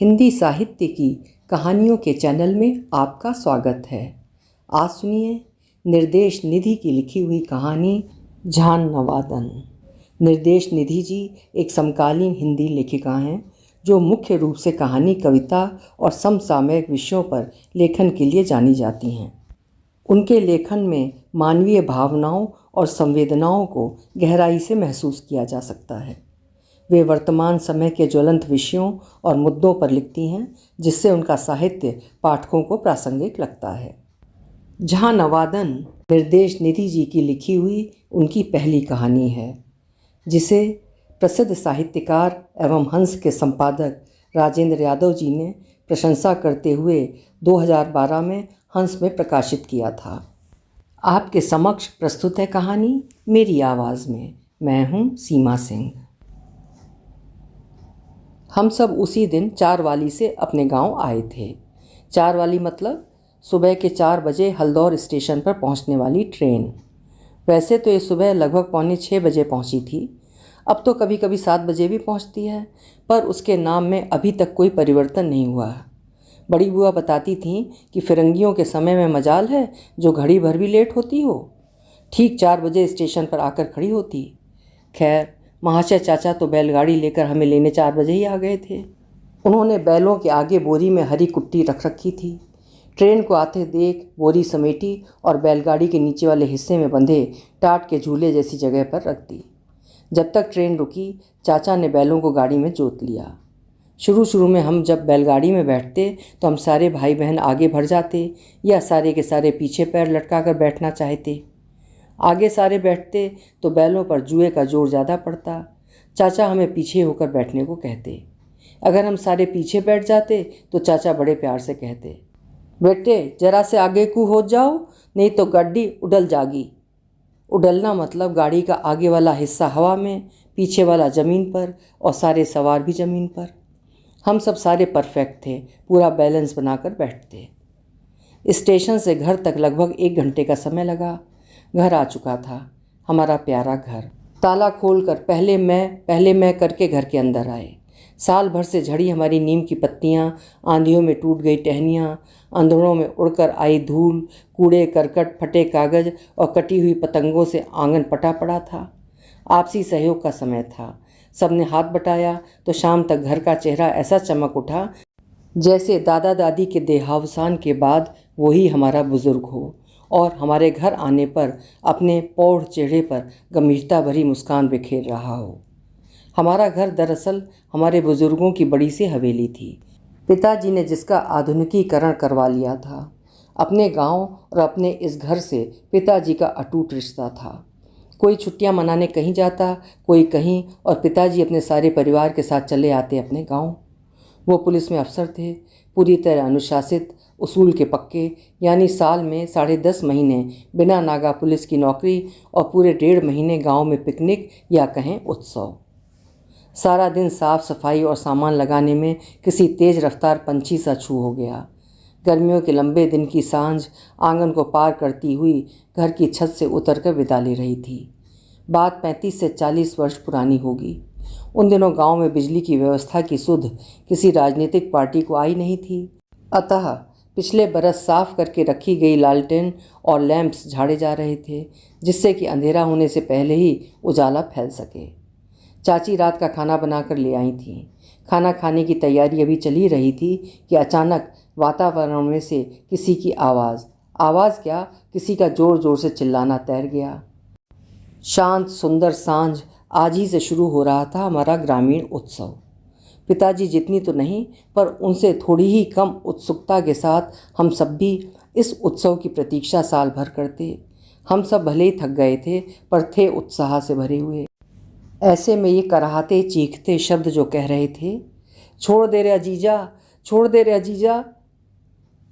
हिंदी साहित्य की कहानियों के चैनल में आपका स्वागत है। आज सुनिए निर्देश निधि की लिखी हुई कहानी झान नवादन। निर्देश निधि जी एक समकालीन हिंदी लेखिका हैं जो मुख्य रूप से कहानी, कविता और समसामयिक विषयों पर लेखन के लिए जानी जाती हैं। उनके लेखन में मानवीय भावनाओं और संवेदनाओं को गहराई से महसूस किया जा सकता है। वे वर्तमान समय के ज्वलंत विषयों और मुद्दों पर लिखती हैं, जिससे उनका साहित्य पाठकों को प्रासंगिक लगता है। झान नवादन निर्देश निधि जी की लिखी हुई उनकी पहली कहानी है, जिसे प्रसिद्ध साहित्यकार एवं हंस के संपादक राजेंद्र यादव जी ने प्रशंसा करते हुए 2012 में हंस में प्रकाशित किया था। आपके समक्ष प्रस्तुत है कहानी मेरी आवाज़ में। मैं हूँ सीमा सिंह। हम सब उसी दिन चारवाली से अपने गांव आए थे। चारवाली मतलब सुबह के 4 बजे हल्दौर स्टेशन पर पहुंचने वाली ट्रेन। वैसे तो ये सुबह लगभग 5:45 बजे पहुंची थी। अब तो कभी कभी 7 बजे भी पहुंचती है, पर उसके नाम में अभी तक कोई परिवर्तन नहीं हुआ है। बड़ी बुआ बताती थीं कि फिरंगियों के समय में मजाल है जो घड़ी भर भी लेट होती हो। ठीक 4 बजे स्टेशन पर आकर खड़ी होती। खैर, महाशय चाचा तो बैलगाड़ी लेकर हमें लेने 4 बजे ही आ गए थे। उन्होंने बैलों के आगे बोरी में हरी कुट्टी रख रखी थी। ट्रेन को आते देख बोरी समेटी और बैलगाड़ी के नीचे वाले हिस्से में बंधे टाट के झूले जैसी जगह पर रख दी। जब तक ट्रेन रुकी, चाचा ने बैलों को गाड़ी में जोत लिया। शुरू में हम जब बैलगाड़ी में बैठते तो हम सारे भाई बहन आगे बढ़ जाते या सारे के सारे पीछे पैर लटका कर बैठना चाहते। आगे सारे बैठते तो बैलों पर जुए का जोर ज़्यादा पड़ता। चाचा हमें पीछे होकर बैठने को कहते। अगर हम सारे पीछे बैठ जाते तो चाचा बड़े प्यार से कहते, बेटे जरा से आगे को हो जाओ, नहीं तो गाड़ी उडल जागी। उडलना मतलब गाड़ी का आगे वाला हिस्सा हवा में, पीछे वाला ज़मीन पर और सारे सवार भी ज़मीन पर। हम सब सारे परफेक्ट थे, पूरा बैलेंस बनाकर बैठते। स्टेशन से घर तक लगभग 1 घंटे का समय लगा। घर आ चुका था, हमारा प्यारा घर। ताला खोलकर पहले मैं करके घर के अंदर आए। साल भर से झड़ी हमारी नीम की पत्तियां, आंधियों में टूट गई टहनियां, अंधड़ों में उड़कर आई धूल, कूड़े करकट, फटे कागज और कटी हुई पतंगों से आंगन पटा पड़ा था। आपसी सहयोग का समय था। सबने हाथ बटाया तो शाम तक घर का चेहरा ऐसा चमक उठा जैसे दादा दादी के देहावसान के बाद वही हमारा बुजुर्ग हो और हमारे घर आने पर अपने प्रौढ़ चेहरे पर गंभीरता भरी मुस्कान बिखेर रहा हो। हमारा घर दरअसल हमारे बुजुर्गों की बड़ी सी हवेली थी। पिताजी ने जिसका आधुनिकीकरण करवा लिया था। अपने गांव और अपने इस घर से पिताजी का अटूट रिश्ता था। कोई छुट्टियां मनाने कहीं जाता, कोई कहीं, और पिताजी अपने सारे परिवार के साथ चले आते अपने गांव। वो पुलिस में अफसर थे, पूरी तरह अनुशासित, उसूल के पक्के, यानी साल में 10.5 महीने बिना नागा पुलिस की नौकरी और पूरे 1.5 महीने गांव में पिकनिक या कहें उत्सव। सारा दिन साफ सफाई और सामान लगाने में किसी तेज रफ्तार पंछी सा छू हो गया। गर्मियों के लंबे दिन की सांझ आंगन को पार करती हुई घर की छत से उतरकर विदा ले रही थी। बात 35 से 40 वर्ष पुरानी होगी। उन दिनों गांव में बिजली की व्यवस्था की सुध किसी राजनीतिक पार्टी को आई नहीं थी। अतः पिछले बरस साफ करके रखी गई लालटेन और लैंप्स झाड़े जा रहे थे, जिससे कि अंधेरा होने से पहले ही उजाला फैल सके। चाची रात का खाना बनाकर ले आई थीं। खाना खाने की तैयारी अभी चली रही थी कि अचानक वातावरण में से किसी की आवाज़ क्या, किसी का जोर जोर से चिल्लाना तैर गया। शांत सुंदर सांझ आज ही से शुरू हो रहा था हमारा ग्रामीण उत्सव। पिताजी जितनी तो नहीं, पर उनसे थोड़ी ही कम उत्सुकता के साथ हम सब भी इस उत्सव की प्रतीक्षा साल भर करते। हम सब भले ही थक गए थे, पर थे उत्साह से भरे हुए। ऐसे में ये कराहते चीखते शब्द जो कह रहे थे, छोड़ दे रे अजीजा, छोड़ दे रे अजीजा,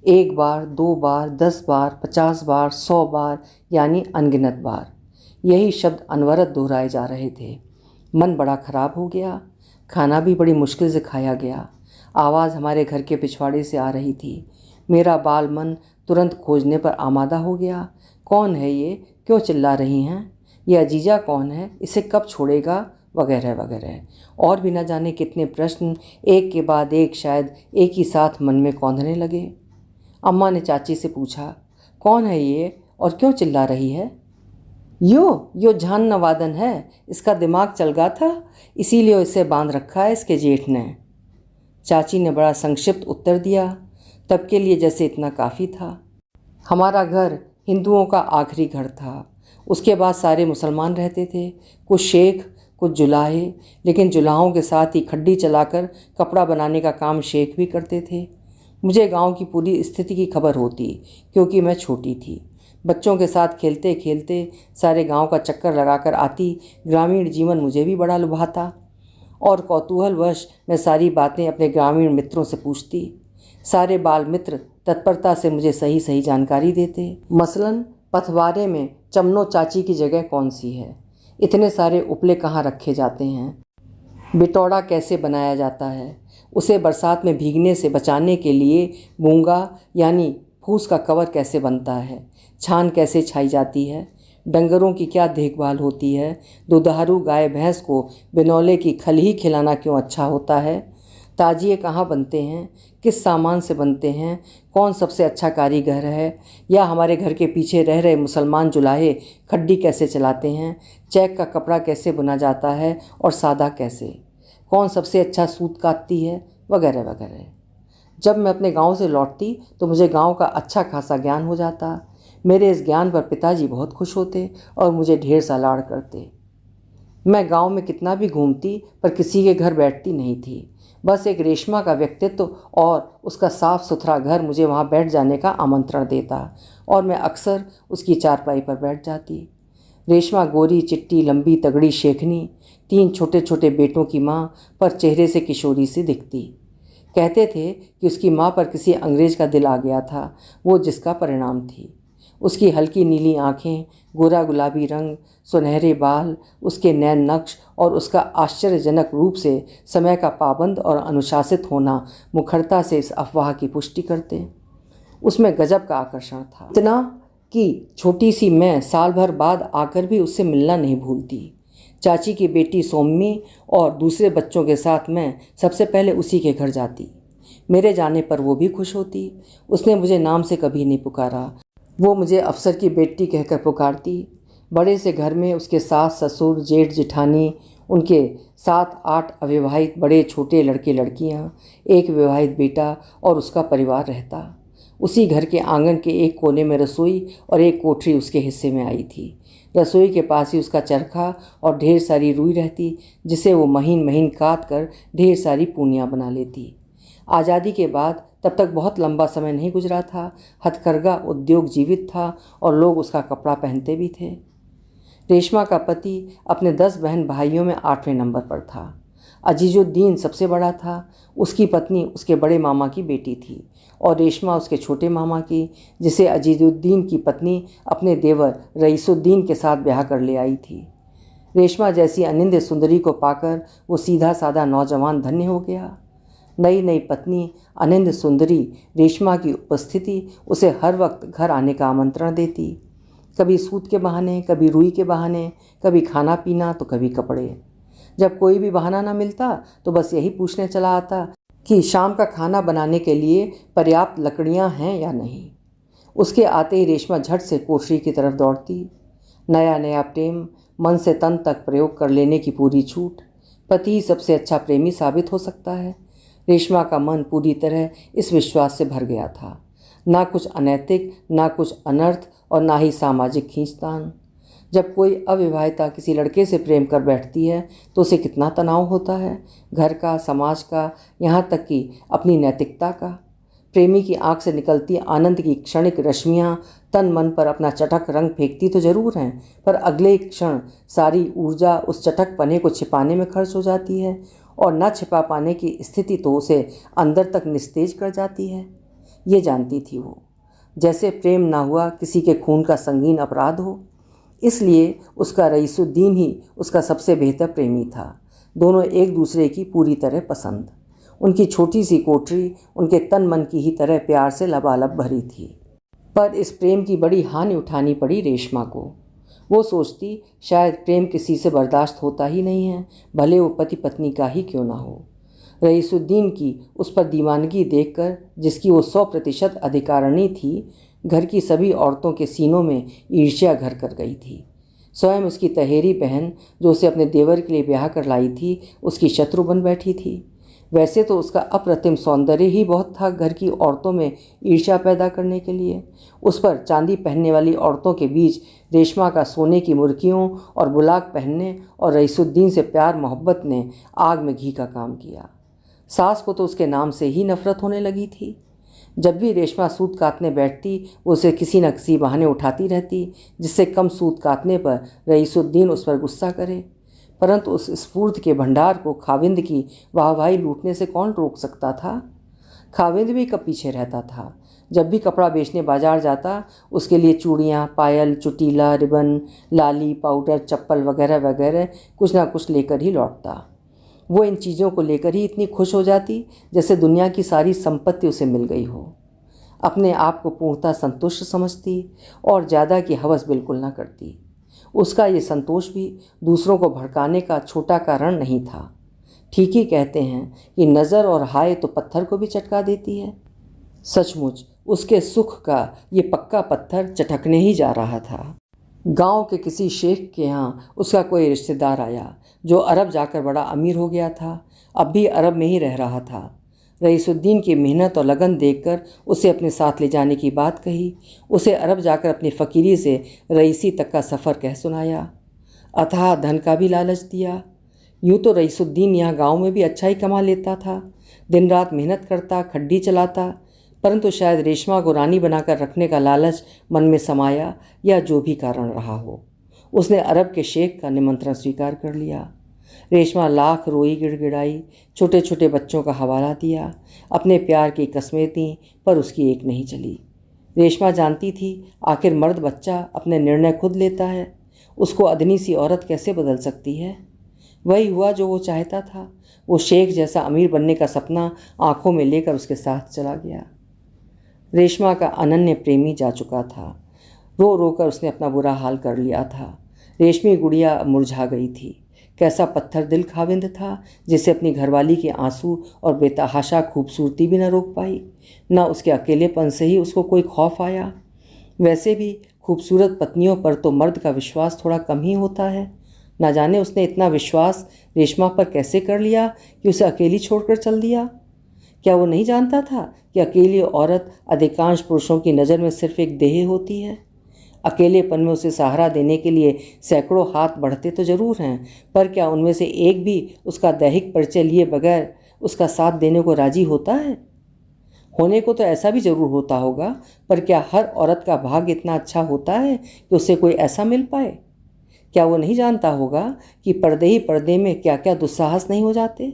1 बार, 2 बार, 10 बार, 50 बार, 100 बार, यानी अनगिनत बार यही शब्द अनवरत दोहराए जा रहे थे। मन बड़ा खराब हो गया। खाना भी बड़ी मुश्किल से खाया गया। आवाज़ हमारे घर के पिछवाड़े से आ रही थी। मेरा बाल मन तुरंत खोजने पर आमादा हो गया। कौन है ये, क्यों चिल्ला रही हैं? ये अजीजा कौन है? इसे कब छोड़ेगा? वगैरह वगैरह। और भी न जाने कितने प्रश्न एक के बाद एक शायद एक ही साथ मन में कौंधने लगे। अम्मा ने चाची से पूछा, कौन है ये और क्यों चिल्ला रही है? यो झान नवादन है, इसका दिमाग चल गया था, इसीलिए इसे बांध रखा है इसके जेठ ने। चाची ने बड़ा संक्षिप्त उत्तर दिया। तब के लिए जैसे इतना काफ़ी था। हमारा घर हिंदुओं का आखिरी घर था। उसके बाद सारे मुसलमान रहते थे, कुछ शेख कुछ जुलाहे, लेकिन जुलाहों के साथ ही खड्डी चलाकर कपड़ा बनाने का काम शेख भी करते थे। मुझे गांव की पूरी स्थिति की खबर होती क्योंकि मैं छोटी थी। बच्चों के साथ खेलते खेलते सारे गांव का चक्कर लगाकर आती। ग्रामीण जीवन मुझे भी बड़ा लुभाता और कौतूहलवश मैं सारी बातें अपने ग्रामीण मित्रों से पूछती। सारे बाल मित्र तत्परता से मुझे सही सही जानकारी देते। मसलन पथवारे में चमनो चाची की जगह कौन सी है, इतने सारे उपले कहाँ रखे जाते हैं, बिटौड़ा कैसे बनाया जाता है, उसे बरसात में भीगने से बचाने के लिए मूंगा यानी फूस का कवर कैसे बनता है, छान कैसे छाई जाती है, डंगरों की क्या देखभाल होती है, दुधारू गाय भैंस को बिनौले की खल ही खिलाना क्यों अच्छा होता है, ताजिए कहाँ बनते हैं, किस सामान से बनते हैं, कौन सबसे अच्छा कारीगर है, या हमारे घर के पीछे रह रहे मुसलमान जुलाहे खड्डी कैसे चलाते हैं, चेक का कपड़ा कैसे बुना जाता है और सादा कैसे, कौन सबसे अच्छा सूत काटती है, वगैरह वगैरह। जब मैं अपने गांव से लौटती तो मुझे गांव का अच्छा खासा ज्ञान हो जाता। मेरे इस ज्ञान पर पिताजी बहुत खुश होते और मुझे ढेर सा लाड़ करते। मैं गांव में कितना भी घूमती पर किसी के घर बैठती नहीं थी। बस एक रेशमा का व्यक्तित्व और उसका साफ सुथरा घर मुझे वहाँ बैठ जाने का आमंत्रण देता और मैं अक्सर उसकी चारपाई पर बैठ जाती। रेशमा गोरी चिट्टी लंबी तगड़ी शेखनी, 3 छोटे छोटे बेटों की माँ, पर चेहरे से किशोरी सी दिखती। कहते थे कि उसकी माँ पर किसी अंग्रेज का दिल आ गया था, वो जिसका परिणाम थी। उसकी हल्की नीली आँखें, गोरा गुलाबी रंग, सुनहरे बाल, उसके नैन नक्श और उसका आश्चर्यजनक रूप से समय का पाबंद और अनुशासित होना मुखरता से इस अफवाह की पुष्टि करते। उसमें गजब का आकर्षण था, इतना कि छोटी सी मैं साल भर बाद आकर भी उससे मिलना नहीं भूलती। चाची की बेटी सोम्मी और दूसरे बच्चों के साथ मैं सबसे पहले उसी के घर जाती। मेरे जाने पर वो भी खुश होती। उसने मुझे नाम से कभी नहीं पुकारा, वो मुझे अफसर की बेटी कहकर पुकारती। बड़े से घर में उसके सास ससुर जेठ जेठानी, उनके 7-8 अविवाहित बड़े छोटे लड़के लड़कियां, एक विवाहित बेटा और उसका परिवार रहता। उसी घर के आंगन के एक कोने में रसोई और एक कोठरी उसके हिस्से में आई थी। रसोई के पास ही उसका चरखा और ढेर सारी रुई रहती, जिसे वो महीन महीन काट कर ढेर सारी पूनियाँ बना लेती। आज़ादी के बाद तब तक बहुत लंबा समय नहीं गुजरा था। हथकरघा उद्योग जीवित था और लोग उसका कपड़ा पहनते भी थे। रेशमा का पति अपने 10 बहन भाइयों में 8वें नंबर पर था। अजीजुद्दीन सबसे बड़ा था। उसकी पत्नी उसके बड़े मामा की बेटी थी और रेशमा उसके छोटे मामा की, जिसे अजीजुद्दीन की पत्नी अपने देवर रईसुद्दीन के साथ ब्याह कर ले आई थी। रेशमा जैसी अनिंद्य सुंदरी को पाकर वो सीधा साधा नौजवान धन्य हो गया। नई नई पत्नी अनिंद्य सुंदरी रेशमा की उपस्थिति उसे हर वक्त घर आने का आमंत्रण देती। कभी सूत के बहाने, कभी रुई के बहाने, कभी खाना पीना तो कभी कपड़े। जब कोई भी बहाना ना मिलता तो बस यही पूछने चला आता कि शाम का खाना बनाने के लिए पर्याप्त लकड़ियां हैं या नहीं। उसके आते ही रेशमा झट से कोठरी की तरफ दौड़ती। नया नया प्रेम, मन से तन तक प्रयोग कर लेने की पूरी छूट। पति ही सबसे अच्छा प्रेमी साबित हो सकता है। रेशमा का मन पूरी तरह इस विश्वास से भर गया था। ना कुछ अनैतिक, ना कुछ अनर्थ और ना ही सामाजिक खींचतान। जब कोई अविवाहिता किसी लड़के से प्रेम कर बैठती है तो उसे कितना तनाव होता है, घर का, समाज का, यहाँ तक कि अपनी नैतिकता का। प्रेमी की आंख से निकलती आनंद की क्षणिक रश्मियाँ तन मन पर अपना चटक रंग फेंकती तो जरूर हैं, पर अगले क्षण सारी ऊर्जा उस चटक पने को छिपाने में खर्च हो जाती है और न छिपा पाने की स्थिति तो उसे अंदर तक निस्तेज कर जाती है। ये जानती थी वो, जैसे प्रेम ना हुआ किसी के खून का संगीन अपराध हो। इसलिए उसका रईसुद्दीन ही उसका सबसे बेहतर प्रेमी था। दोनों एक दूसरे की पूरी तरह पसंद। उनकी छोटी सी कोठरी उनके तन मन की ही तरह प्यार से लबालब भरी थी। पर इस प्रेम की बड़ी हानि उठानी पड़ी रेशमा को। वो सोचती शायद प्रेम किसी से बर्दाश्त होता ही नहीं है, भले वो पति पत्नी का ही क्यों ना हो। रईसुद्दीन की उस पर दीवानगी देखकर, जिसकी वो 100% अधिकारिणी थी, घर की सभी औरतों के सीनों में ईर्ष्या घर कर गई थी। स्वयं उसकी तहेरी बहन, जो उसे अपने देवर के लिए ब्याह कर लाई थी, उसकी शत्रु बन बैठी थी। वैसे तो उसका अप्रतिम सौंदर्य ही बहुत था घर की औरतों में ईर्ष्या पैदा करने के लिए। उस पर चांदी पहनने वाली औरतों के बीच रेशमा का सोने की मुर्कियों और बुलाक पहनने और रईसुद्दीन से प्यार मोहब्बत ने आग में घी का काम किया। सास को तो उसके नाम से ही नफरत होने लगी थी। जब भी रेशमा सूत काटने बैठती, वो उसे किसी न किसी बहाने उठाती रहती, जिससे कम सूत काटने पर रईसुद्दीन उस पर गुस्सा करे। परंतु उस स्फूर्ति के भंडार को खाविंद की वाहवाही लूटने से कौन रोक सकता था। खाविंद भी कब पीछे रहता था। जब भी कपड़ा बेचने बाजार जाता, उसके लिए चूड़ियाँ, पायल, चुटीला, रिबन, लाली, पाउडर, चप्पल वगैरह वगैरह कुछ ना कुछ लेकर ही लौटता। वो इन चीज़ों को लेकर ही इतनी खुश हो जाती जैसे दुनिया की सारी संपत्ति उसे मिल गई हो। अपने आप को पूर्णतः संतुष्ट समझती और ज़्यादा की हवस बिल्कुल ना करती। उसका ये संतोष भी दूसरों को भड़काने का छोटा कारण नहीं था। ठीक ही कहते हैं कि नज़र और हाय तो पत्थर को भी चटका देती है। सचमुच उसके सुख का ये पक्का पत्थर चटकने ही जा रहा था। गांव के किसी शेख के यहाँ उसका कोई रिश्तेदार आया, जो अरब जाकर बड़ा अमीर हो गया था। अब भी अरब में ही रह रहा था। रईसुद्दीन की मेहनत और लगन देखकर उसे अपने साथ ले जाने की बात कही। उसे अरब जाकर अपनी फ़कीरी से रईसी तक का सफ़र कह सुनाया। अथाह धन का भी लालच दिया। यूँ तो रईसुद्दीन यहाँ गांव में भी अच्छा ही कमा लेता था, दिन रात मेहनत करता, खड्डी चलाता, परंतु शायद रेशमा को रानी बनाकर रखने का लालच मन में समाया, या जो भी कारण रहा हो, उसने अरब के शेख का निमंत्रण स्वीकार कर लिया। रेशमा लाख रोई, गिड़गिड़ाई, छोटे छोटे बच्चों का हवाला दिया, अपने प्यार की कस्में दी, पर उसकी एक नहीं चली। रेशमा जानती थी आखिर मर्द बच्चा अपने निर्णय खुद लेता है, उसको अदनी सी औरत कैसे बदल सकती है। वही हुआ जो वो चाहता था। वो शेख जैसा अमीर बनने का सपना आंखों में लेकर उसके साथ चला गया। रेशमा का अनन्य प्रेमी जा चुका था। रो रो कर उसने अपना बुरा हाल कर लिया था। रेशमी गुड़िया मुरझा गई थी। कैसा पत्थर दिल खाविंद था, जिसे अपनी घरवाली के आंसू और बेतहाशा खूबसूरती भी न रोक पाई। न उसके अकेलेपन से ही उसको कोई खौफ आया। वैसे भी खूबसूरत पत्नियों पर तो मर्द का विश्वास थोड़ा कम ही होता है। न जाने उसने इतना विश्वास रेशमा पर कैसे कर लिया कि उसे अकेली छोड़कर चल दिया। क्या वो नहीं जानता था कि अकेली औरत अधिकांश पुरुषों की नज़र में सिर्फ एक देह होती है। अकेलेपन में उसे सहारा देने के लिए सैकड़ों हाथ बढ़ते तो ज़रूर हैं, पर क्या उनमें से एक भी उसका दैहिक परिचय लिए बगैर उसका साथ देने को राजी होता है। होने को तो ऐसा भी ज़रूर होता होगा, पर क्या हर औरत का भाग्य इतना अच्छा होता है कि उसे कोई ऐसा मिल पाए। क्या वो नहीं जानता होगा कि पर्दे ही पर्दे में क्या क्या दुस्साहस नहीं हो जाते।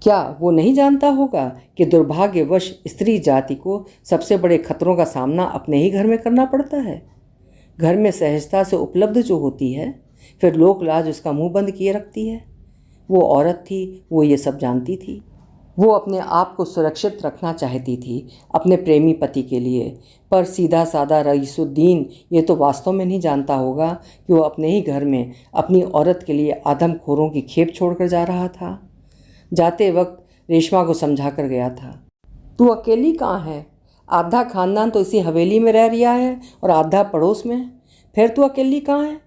क्या वो नहीं जानता होगा कि दुर्भाग्यवश स्त्री जाति को सबसे बड़े खतरों का सामना अपने ही घर में करना पड़ता है। घर में सहजता से उपलब्ध जो होती है, फिर लोक लाज उसका मुंह बंद किए रखती है। वो औरत थी, वो ये सब जानती थी। वो अपने आप को सुरक्षित रखना चाहती थी अपने प्रेमी पति के लिए, पर सीधा साधा रईसुद्दीन ये तो वास्तव में नहीं जानता होगा कि वो अपने ही घर में अपनी औरत के लिए आदमखोरों की खेप छोड़कर जा रहा था। जाते वक्त रेशमा को समझा कर गया था, तू अकेली कहाँ है? आधा खानदान तो इसी हवेली में रह रिया है और आधा पड़ोस में, फिर तू अकेली कहाँ है?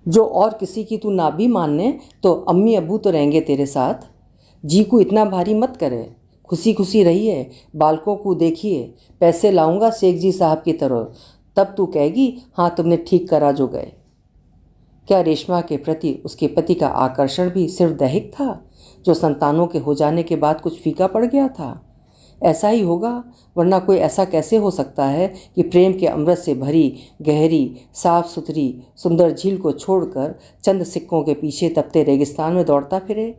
जो और किसी की तू ना भी मानने तो अम्मी अब्बू तो रहेंगे तेरे साथ। जी को इतना भारी मत करे, खुशी खुशी रहिए, बालकों को देखिए, पैसे लाऊंगा शेख जी साहब की तरह, तब तू कहेगी हाँ तुमने ठीक करा जो गए। क्या रेशमा के प्रति उसके पति का आकर्षण भी सिर्फ दैहिक था, जो संतानों के हो जाने के बाद कुछ फीका पड़ गया था? ऐसा ही होगा, वरना कोई ऐसा कैसे हो सकता है कि प्रेम के अमृत से भरी गहरी साफ सुथरी सुंदर झील को छोड़कर चंद सिक्कों के पीछे तपते रेगिस्तान में दौड़ता फिरे।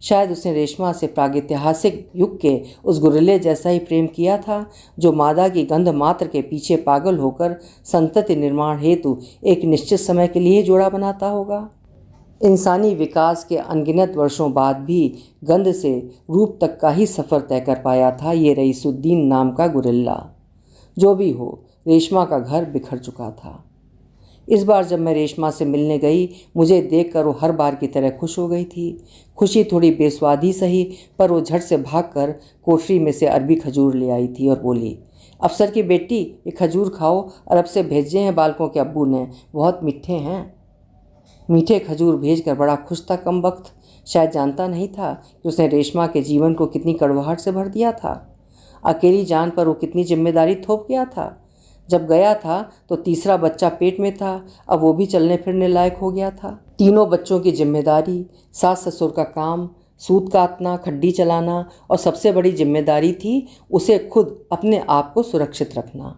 शायद उसने रेशमा से प्रागैतिहासिक युग के उस गुरिल्ले जैसा ही प्रेम किया था, जो मादा की गंध मात्र के पीछे पागल होकर संतति निर्माण हेतु एक निश्चित समय के लिए जोड़ा बनाता होगा। इंसानी विकास के अनगिनत वर्षों बाद भी गंध से रूप तक का ही सफ़र तय कर पाया था ये रईसुद्दीन नाम का गुरिल्ला। जो भी हो, रेशमा का घर बिखर चुका था। इस बार जब मैं रेशमा से मिलने गई, मुझे देखकर वो हर बार की तरह खुश हो गई थी। खुशी थोड़ी बेस्वाद ही सही, पर वो झट से भागकर कोठरी में से अरबी खजूर ले आई थी और बोली, अफसर की बेटी, ये खजूर खाओ, अरब से भेजे हैं बालकों के अब्बू ने, बहुत मीठे हैं। मीठे खजूर भेजकर बड़ा खुश था कमबख्त। शायद जानता नहीं था कि उसने रेशमा के जीवन को कितनी कड़वाहट से भर दिया था। अकेली जान पर वो कितनी जिम्मेदारी थोप गया था। जब गया था तो तीसरा बच्चा पेट में था, अब वो भी चलने फिरने लायक हो गया था। तीनों बच्चों की जिम्मेदारी, सास ससुर का काम, सूत काटना, खड्डी चलाना, और सबसे बड़ी जिम्मेदारी थी उसे खुद अपने आप को सुरक्षित रखना।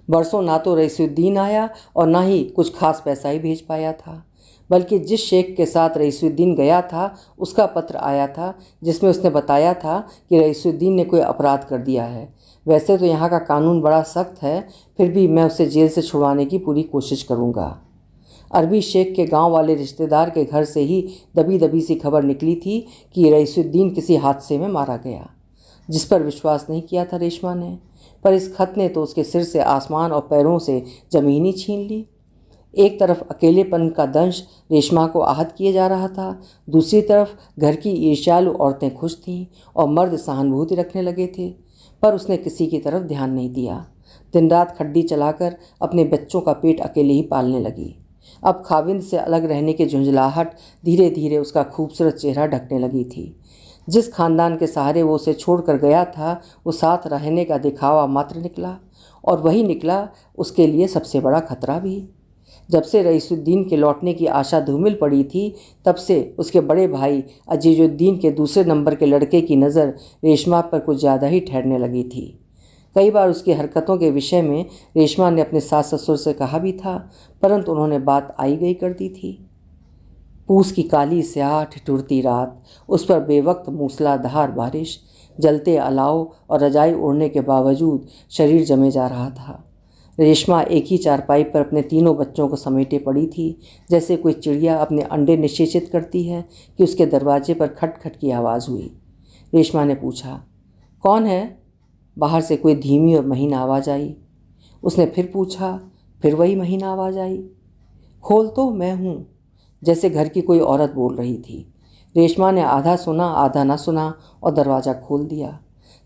बरसों ना तो रईसुद्दीन आया और ना ही कुछ खास पैसा ही भेज पाया था, बल्कि जिस शेख के साथ रईसुद्दीन गया था उसका पत्र आया था जिसमें उसने बताया था कि रईसुद्दीन ने कोई अपराध कर दिया है। वैसे तो यहाँ का कानून बड़ा सख्त है, फिर भी मैं उसे जेल से छुड़वाने की पूरी कोशिश करूँगा। अरबी शेख के गांव वाले रिश्तेदार के घर से ही दबी दबी सी खबर निकली थी कि रईसुद्दीन किसी हादसे में मारा गया, जिस पर विश्वास नहीं किया था रेशमा ने। पर इस खत ने तो उसके सिर से आसमान और पैरों से ज़मीन ही छीन ली। एक तरफ अकेलेपन का दंश रेशमा को आहत किए जा रहा था, दूसरी तरफ घर की ईर्ष्यालु औरतें खुश थीं और मर्द सहानुभूति रखने लगे थे। पर उसने किसी की तरफ ध्यान नहीं दिया। दिन रात खड्डी चलाकर अपने बच्चों का पेट अकेले ही पालने लगी। अब खाविंद से अलग रहने की झुंझलाहट धीरे धीरे उसका खूबसूरत चेहरा ढकने लगी थी। जिस खानदान के सहारे वो उसे छोड़कर गया था, वो साथ रहने का दिखावा मात्र निकला, और वही निकला उसके लिए सबसे बड़ा खतरा भी। जब से रईसुद्दीन के लौटने की आशा धूमिल पड़ी थी, तब से उसके बड़े भाई अजीजुद्दीन के दूसरे नंबर के लड़के की नज़र रेशमा पर कुछ ज़्यादा ही ठहरने लगी थी। कई बार उसकी हरकतों के विषय में रेशमा ने अपने सास ससुर से कहा भी था, परंतु उन्होंने बात आई गई कर दी थी। पूस की काली स्याह ठिठुरती रात, उस पर बेवक्त मूसलाधार बारिश, जलते अलाव और रजाई ओढ़ने के बावजूद शरीर जमे जा रहा था। रेशमा एक ही चारपाई पर अपने तीनों बच्चों को समेटे पड़ी थी, जैसे कोई चिड़िया अपने अंडे निषेचित करती है कि उसके दरवाजे पर खटखट की आवाज़ हुई। रेशमा ने पूछा, कौन है? बाहर से कोई धीमी और महीन आवाज़ आई। उसने फिर पूछा, फिर वही महीन आवाज़ आई। खोल तो, मैं हूँ, जैसे घर की कोई औरत बोल रही थी। रेशमा ने आधा सुना आधा ना सुना और दरवाज़ा खोल दिया।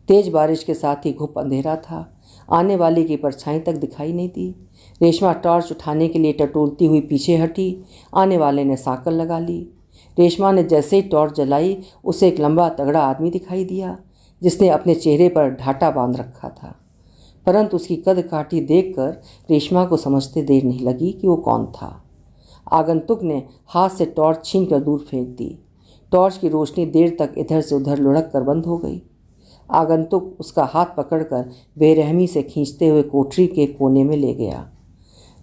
तेज बारिश के साथ ही घुप अंधेरा था, आने वाले की परछाई तक दिखाई नहीं दी। रेशमा टॉर्च उठाने के लिए टटोलती हुई पीछे हटी। आने वाले ने सांकल लगा ली। रेशमा ने जैसे ही टॉर्च जलाई, उसे एक लंबा तगड़ा आदमी दिखाई दिया जिसने अपने चेहरे पर ढाटा बांध रखा था, परंतु उसकी कद काठी देखकर रेशमा को समझते देर नहीं लगी कि वो कौन था। आगंतुक ने हाथ से टॉर्च छीन कर दूर फेंक दी। टॉर्च की रोशनी देर तक इधर से उधर लुढ़क कर बंद हो गई। आगंतुक उसका हाथ पकड़कर बेरहमी से खींचते हुए कोठरी के कोने में ले गया।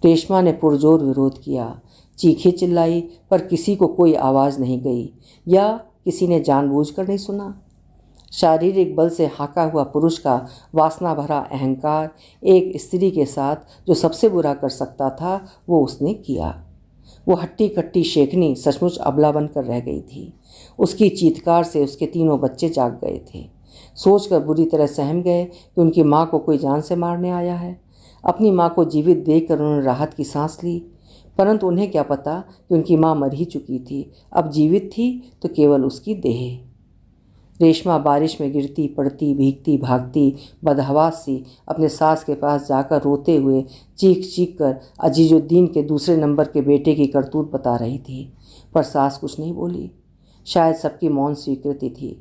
रेशमा ने पुरजोर विरोध किया, चीखे चिल्लाई, पर किसी को कोई आवाज़ नहीं गई, या किसी ने जानबूझकर नहीं सुना। शारीरिक बल से हाका हुआ पुरुष का वासना भरा अहंकार एक स्त्री के साथ जो सबसे बुरा कर सकता था, वो उसने किया। वो हट्टी कट्टी शेखनी सचमुच अबला बनकर रह गई थी। उसकी चीत्कार से उसके तीनों बच्चे जाग गए थे। सोचकर बुरी तरह सहम गए कि उनकी माँ को कोई जान से मारने आया है। अपनी माँ को जीवित देखकर उन्होंने राहत की सांस ली, परंतु उन्हें क्या पता कि उनकी माँ मर ही चुकी थी। अब जीवित थी तो केवल उसकी देह। रेशमा बारिश में गिरती पड़ती, भीगती भागती, बदहवास सी अपने सास के पास जाकर रोते हुए चीख चीख कर अजीजुद्दीन के दूसरे नंबर के बेटे की करतूत बता रही थी। पर सास कुछ नहीं बोली। शायद सबकी मौन स्वीकृति थी।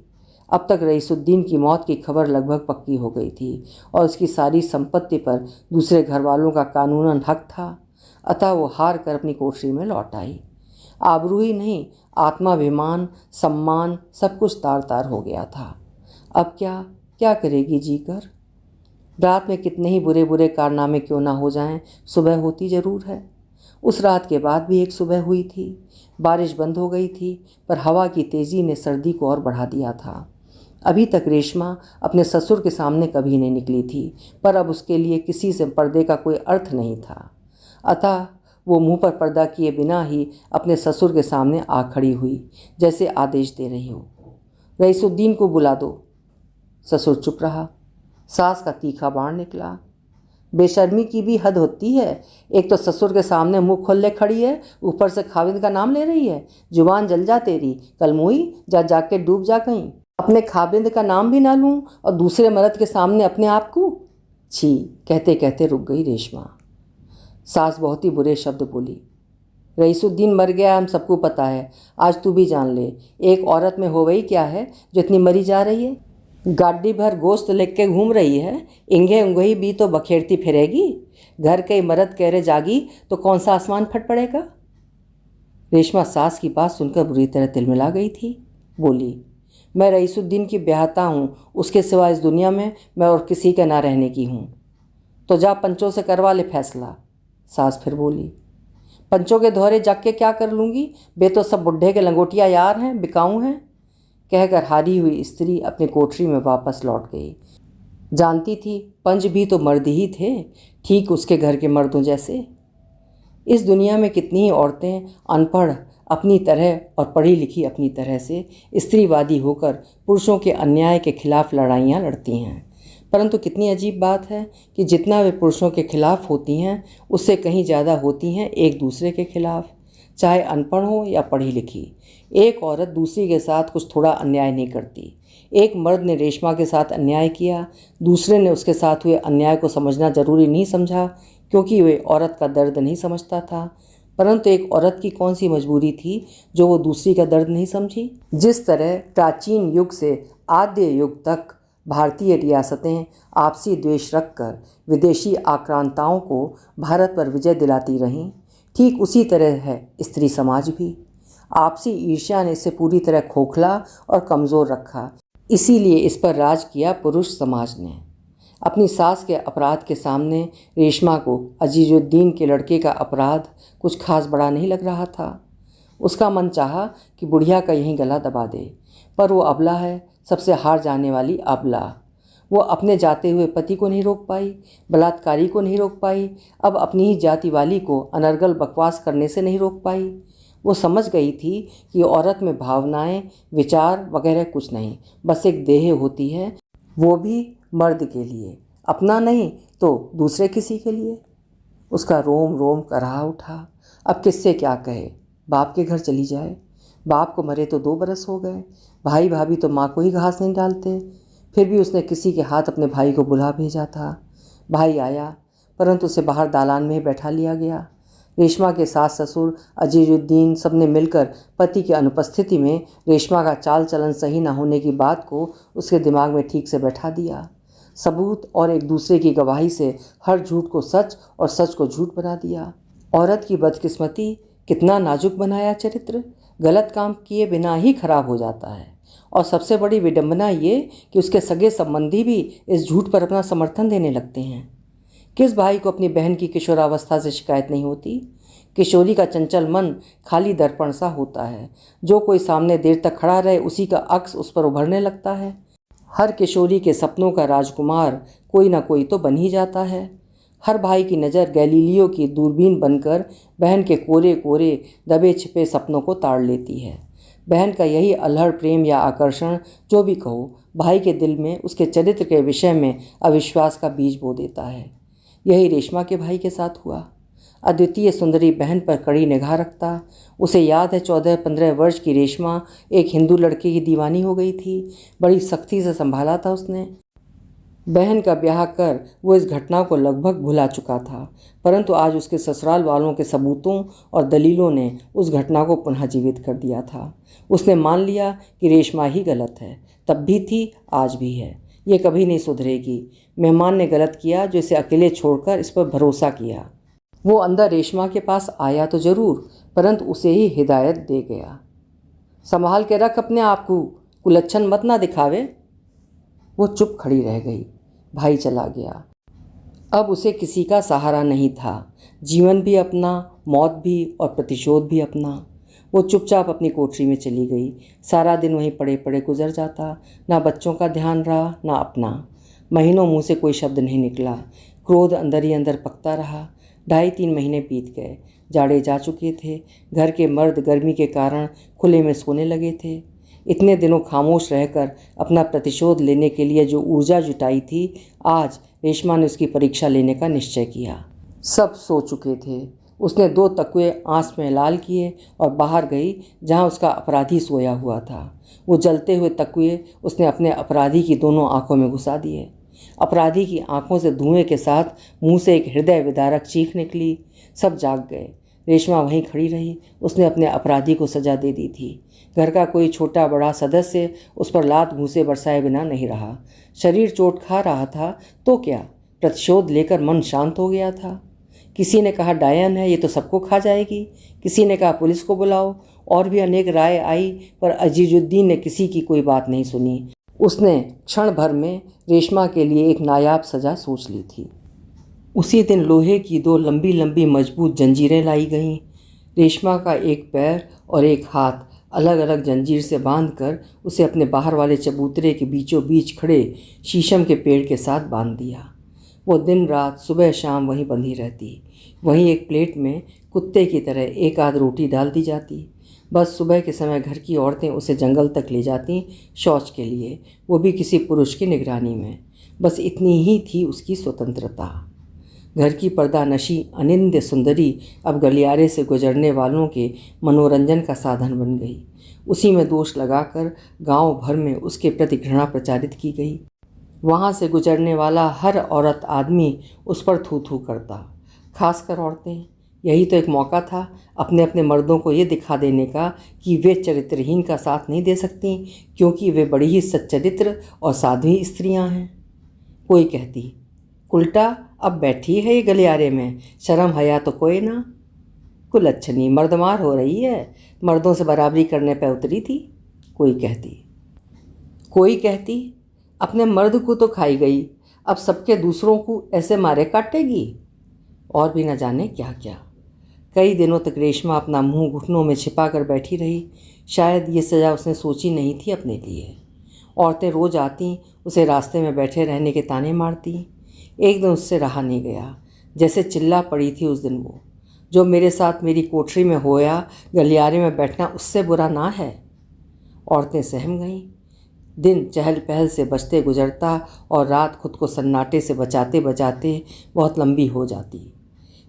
अब तक रईसुद्दीन की मौत की खबर लगभग पक्की हो गई थी और उसकी सारी संपत्ति पर दूसरे घर वालों का कानूनन हक था। अतः वो हार कर अपनी कोठरी में लौट आई। आबरू ही नहीं, आत्माभिमान, सम्मान, सब कुछ तार तार हो गया था। अब क्या क्या करेगी जीकर? रात में कितने ही बुरे बुरे कारनामे क्यों ना हो जाएं, सुबह होती ज़रूर है। उस रात के बाद भी एक सुबह हुई थी। बारिश बंद हो गई थी, पर हवा की तेज़ी ने सर्दी को और बढ़ा दिया था। अभी तक रेशमा अपने ससुर के सामने कभी नहीं निकली थी, पर अब उसके लिए किसी से पर्दे का कोई अर्थ नहीं था। अतः वो मुंह पर पर्दा किए बिना ही अपने ससुर के सामने आ खड़ी हुई, जैसे आदेश दे रही हो। रईसुद्दीन को बुला दो। ससुर चुप रहा। सास का तीखा बाण निकला। बेशर्मी की भी हद होती है। एक तो ससुर के सामने मुंह खोले खड़ी है, ऊपर से खाविंद का नाम ले रही है। जुबान जल जा तेरी, कल मुई जा जाके डूब जा कहीं। अपने खाविंद का नाम भी ना लूं और दूसरे मर्द के सामने अपने आप को। छी, कहते कहते रुक गई रेशमा। सास बहुत ही बुरे शब्द बोली। रईसुद्दीन मर गया, हम सबको पता है, आज तू भी जान ले। एक औरत में हो वही क्या है जो इतनी मरी जा रही है? गाड़ी भर गोश्त लेके घूम रही है, इंगे उंगही भी तो बखेरती फिरेगी। घर के मर्द कह रहे जागी तो कौन सा आसमान फट पड़ेगा? रेशमा सास की बात सुनकर बुरी तरह तिलमिला गई थी। बोली, मैं रईसुद्दीन की ब्याहता हूँ, उसके सिवा इस दुनिया में मैं और किसी का ना रहने की हूँ। तो जा पंचों से करवा ले फैसला। सास फिर बोली, पंचों के दौरे जाके क्या कर लूँगी? बे तो सब बुढ़े के लंगोटिया यार हैं, बिकाऊ हैं। कहकर हारी हुई स्त्री अपने कोठरी में वापस लौट गई। जानती थी पंच भी तो मर्द ही थे, ठीक उसके घर के मर्दों जैसे। इस दुनिया में कितनी ही औरतें अनपढ़ अपनी तरह और पढ़ी लिखी अपनी तरह से स्त्रीवादी होकर पुरुषों के अन्याय के खिलाफ लड़ाइयाँ लड़ती हैं, परंतु कितनी अजीब बात है कि जितना वे पुरुषों के खिलाफ होती हैं उससे कहीं ज़्यादा होती हैं एक दूसरे के खिलाफ, चाहे अनपढ़ हो या पढ़ी लिखी। एक औरत दूसरी के साथ कुछ थोड़ा अन्याय नहीं करती। एक मर्द ने रेशमा के साथ अन्याय किया, दूसरे ने उसके साथ हुए अन्याय को समझना जरूरी नहीं समझा, क्योंकि वे औरत का दर्द नहीं समझता था। परंतु एक औरत की कौन सी मजबूरी थी जो वो दूसरी का दर्द नहीं समझी? जिस तरह प्राचीन युग से आद्य युग तक भारतीय रियासतें आपसी द्वेष रखकर विदेशी आक्रांताओं को भारत पर विजय दिलाती रहीं, ठीक उसी तरह है स्त्री समाज भी। आपसी ईर्ष्या ने इसे पूरी तरह खोखला और कमज़ोर रखा, इसीलिए इस पर राज किया पुरुष समाज ने। अपनी सास के अपराध के सामने रेशमा को अजीजुद्दीन के लड़के का अपराध कुछ खास बड़ा नहीं लग रहा था। उसका मन चाहा कि बुढ़िया का यहीं गला दबा दे, पर वो अबला है, सबसे हार जाने वाली अबला। वो अपने जाते हुए पति को नहीं रोक पाई, बलात्कारी को नहीं रोक पाई, अब अपनी ही जाति वाली को अनर्गल बकवास करने से नहीं रोक पाई। वो समझ गई थी कि औरत में भावनाएं, विचार वगैरह कुछ नहीं, बस एक देह होती है, वो भी मर्द के लिए, अपना नहीं तो दूसरे किसी के लिए। उसका रोम रोम कराह उठा। अब किससे क्या कहे? बाप के घर चली जाए। बाप को मरे तो 2 बरस हो गए। भाई भाभी तो माँ को ही घास नहीं डालते। फिर भी उसने किसी के हाथ अपने भाई को बुला भेजा था। भाई आया, परंतु उसे बाहर दालान में ही बैठा लिया गया। रेशमा के सास ससुर अजीजुद्दीन सबने मिलकर पति की अनुपस्थिति में रेशमा का चाल चलन सही न होने की बात को उसके दिमाग में ठीक से बैठा दिया। सबूत और एक दूसरे की गवाही से हर झूठ को सच और सच को झूठ बना दिया। औरत की बदकिस्मती, कितना नाजुक बनाया चरित्र, गलत काम किए बिना ही खराब हो जाता है। और सबसे बड़ी विडंबना ये कि उसके सगे संबंधी भी इस झूठ पर अपना समर्थन देने लगते हैं। किस भाई को अपनी बहन की किशोरावस्था से शिकायत नहीं होती? किशोरी का चंचल मन खाली दर्पण सा होता है, जो कोई सामने देर तक खड़ा रहे उसी का अक्स उस पर उभरने लगता है। हर किशोरी के सपनों का राजकुमार कोई ना कोई तो बन ही जाता है। हर भाई की नज़र गैलीलियो की दूरबीन बनकर बहन के कोरे कोरे दबे छिपे सपनों को ताड़ लेती है। बहन का यही अल्हड़ प्रेम या आकर्षण जो भी कहो, भाई के दिल में उसके चरित्र के विषय में अविश्वास का बीज बो देता है। यही रेशमा के भाई के साथ हुआ। अद्वितीय सुंदरी बहन पर कड़ी निगाह रखता। उसे याद है 14-15 वर्ष की रेशमा एक हिंदू लड़के की दीवानी हो गई थी। बड़ी सख्ती से संभाला था उसने। बहन का ब्याह कर वो इस घटना को लगभग भुला चुका था, परंतु आज उसके ससुराल वालों के सबूतों और दलीलों ने उस घटना को पुनः जीवित कर दिया था। उसने मान लिया कि रेशमा ही गलत है, तब भी थी, आज भी है, ये कभी नहीं सुधरेगी। मेहमान ने गलत किया जो इसे अकेले छोड़कर इस पर भरोसा किया। वो अंदर रेशमा के पास आया तो ज़रूर, परंतु उसे ही हिदायत दे गया। संभाल के रख अपने आप को, कुलच्छन मत ना दिखावे। वो चुप खड़ी रह गई। भाई चला गया। अब उसे किसी का सहारा नहीं था। जीवन भी अपना, मौत भी और प्रतिशोध भी अपना। वो चुपचाप अपनी कोठरी में चली गई। सारा दिन वहीं पड़े पड़े गुजर जाता। ना बच्चों का ध्यान रहा, ना अपना। महीनों मुँह से कोई शब्द नहीं निकला। क्रोध अंदर ही अंदर पकता रहा। 2.5-3 महीने बीत गए। जाड़े जा चुके थे। घर के मर्द गर्मी के कारण खुले में सोने लगे थे। इतने दिनों खामोश रहकर अपना प्रतिशोध लेने के लिए जो ऊर्जा जुटाई थी, आज रेशमा ने उसकी परीक्षा लेने का निश्चय किया। सब सो चुके थे। उसने 2 तकुए आंच में लाल किए और बाहर गई जहां उसका अपराधी सोया हुआ था। वो जलते हुए तकुए उसने अपने अपराधी की दोनों आंखों में घुसा दिए। अपराधी की आंखों से धुएं के साथ मुंह से एक हृदय विदारक चीख निकली। सब जाग गए। रेशमा वहीं खड़ी रही। उसने अपने अपराधी को सजा दे दी थी। घर का कोई छोटा बड़ा सदस्य उस पर लात घूंसे बरसाए बिना नहीं रहा। शरीर चोट खा रहा था तो क्या, प्रतिशोध लेकर मन शांत हो गया था। किसी ने कहा डायन है, ये तो सबको खा जाएगी। किसी ने कहा पुलिस को बुलाओ। और भी अनेक राय आई, पर अजीजुद्दीन ने किसी की कोई बात नहीं सुनी। उसने क्षण भर में रेशमा के लिए एक नायाब सज़ा सोच ली थी। उसी दिन लोहे की 2 लंबी लंबी मजबूत जंजीरें लाई गईं। रेशमा का एक पैर और एक हाथ अलग अलग जंजीर से बांधकर उसे अपने बाहर वाले चबूतरे के बीचों बीच खड़े शीशम के पेड़ के साथ बांध दिया। वो दिन रात सुबह शाम वहीं बंधी रहती। वहीं एक प्लेट में कुत्ते की तरह एक आध रोटी डाल दी जाती। बस सुबह के समय घर की औरतें उसे जंगल तक ले जाती शौच के लिए, वो भी किसी पुरुष की निगरानी में। बस इतनी ही थी उसकी स्वतंत्रता। घर की पर्दानशी अनिंद्य सुंदरी अब गलियारे से गुजरने वालों के मनोरंजन का साधन बन गई। उसी में दोष लगाकर गांव भर में उसके प्रति घृणा प्रचारित की गई। वहाँ से गुजरने वाला हर औरत आदमी उस पर थू थू करता, खासकर औरतें। यही तो एक मौका था अपने अपने मर्दों को ये दिखा देने का कि वे चरित्रहीन का साथ नहीं दे सकती, क्योंकि वे बड़ी ही सच्चरित्र और साध्वी स्त्रियां हैं। कोई कहती, उल्टा अब बैठी है ये गलियारे में, शर्म हया तो कोई ना, कुलच्छनी मर्दमार हो रही है, मर्दों से बराबरी करने पर उतरी थी। कोई कहती अपने मर्द को तो खाई गई, अब सबके दूसरों को ऐसे मारे काटेगी। और भी न जाने क्या क्या। कई दिनों तक रेशमा अपना मुंह घुटनों में छिपा कर बैठी रही। शायद ये सज़ा उसने सोची नहीं थी अपने लिए। औरतें रोज़ आती, उसे रास्ते में बैठे रहने के ताने मारती। एक दिन उससे रहा नहीं गया, जैसे चिल्ला पड़ी थी उस दिन वो, जो मेरे साथ मेरी कोठरी में होया, गलियारे में बैठना उससे बुरा ना है। औरतें सहम गईं। दिन चहल पहल से बचते गुजरता और रात खुद को सन्नाटे से बचाते बचाते बहुत लंबी हो जाती।